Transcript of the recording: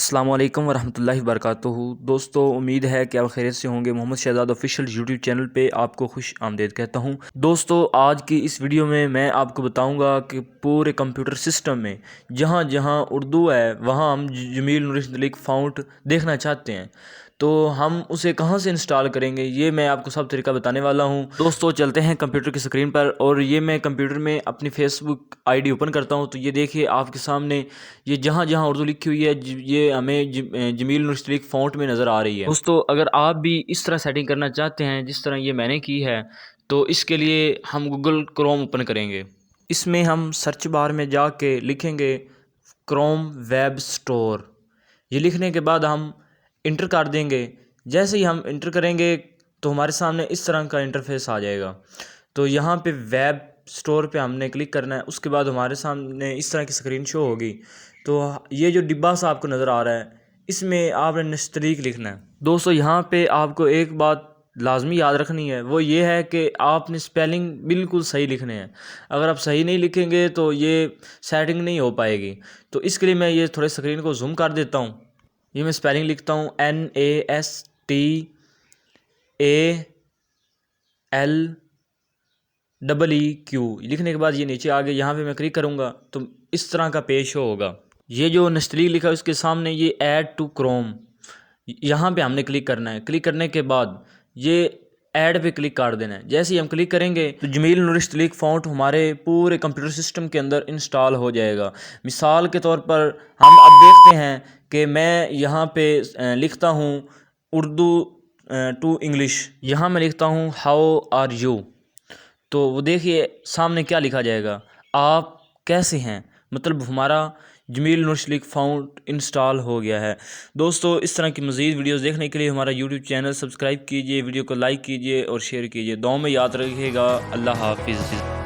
अस्सलाम वालेकुम वरहमतुल्लाहि वबरकातुहू। दोस्तों, उम्मीद है कि आप खैरियत से होंगे। Mohammad Shahzad official YouTube channel पे आपको खुश आमदीद कहता हूँ। दोस्तों, आज की इस वीडियो में मैं आपको बताऊंगा कि पूरे कंप्यूटर सिस्टम में जहाँ जहाँ उर्दू है वहाँ हम जमील नूर फ़ॉन्ट देखना चाहते हैं तो हम उसे कहाँ से इंस्टॉल करेंगे, ये मैं आपको सब तरीका बताने वाला हूँ। दोस्तों, चलते हैं कंप्यूटर की स्क्रीन पर और ये मैं कंप्यूटर में अपनी फेसबुक आईडी ओपन करता हूँ। तो ये देखिए आपके सामने ये जहाँ जहाँ उर्दू लिखी हुई है ये हमें जमील नूर फ़ॉन्ट में नज़र आ रही है। दोस्तों, अगर आप भी इस तरह सेटिंग करना चाहते हैं जिस तरह ये मैंने की है तो इसके लिए हम गूगल क्रोम ओपन करेंगे। इसमें हम सर्च बार में जाके लिखेंगे क्रोम वेब स्टोर। ये लिखने के बाद हम इंटर कर देंगे। जैसे ही हम इंटर करेंगे तो हमारे सामने इस तरह का इंटरफेस आ जाएगा। तो यहाँ पे वेब स्टोर पे हमने क्लिक करना है। उसके बाद हमारे सामने इस तरह की स्क्रीन शो होगी। तो ये जो डिब्बा सा आपको नज़र आ रहा है इसमें आपने नस्तलीक लिखना है। दोस्तों, यहाँ पे आपको एक बात लाजमी याद रखनी है, वो ये है कि आपने स्पेलिंग बिल्कुल सही लिखने हैं। अगर आप सही नहीं लिखेंगे तो ये सेटिंग नहीं हो पाएगी। तो इसके लिए मैं ये थोड़े स्क्रीन को जूम कर देता हूँ। ये मैं स्पेलिंग लिखता हूँ NASTALEEQ। लिखने के बाद ये नीचे आ गया। यहाँ पे मैं क्लिक करूँगा तो इस तरह का पेज शो होगा। ये जो नस्टलीक लिखा है उसके सामने ये ऐड टू क्रोम, यहाँ पे हमने क्लिक करना है। क्लिक करने के बाद ये ऐड पे क्लिक कर देना है। जैसे ही हम क्लिक करेंगे तो जमील नूर फ़ॉन्ट हमारे पूरे कंप्यूटर सिस्टम के अंदर इंस्टॉल हो जाएगा। मिसाल के तौर पर हम अब देखते हैं कि मैं यहाँ पे लिखता हूँ उर्दू टू इंग्लिश। यहाँ मैं लिखता हूँ हाउ आर यू। तो वो देखिए सामने क्या लिखा जाएगा, आप कैसे हैं। मतलब हमारा जमील नूर फ़ॉन्ट इंस्टॉल हो गया है। दोस्तों, इस तरह की मज़ीद वीडियोस देखने के लिए हमारा यूट्यूब चैनल सब्सक्राइब कीजिए, वीडियो को लाइक कीजिए और शेयर कीजिए। दुआ में याद रखिएगा। अल्लाह हाफिज़।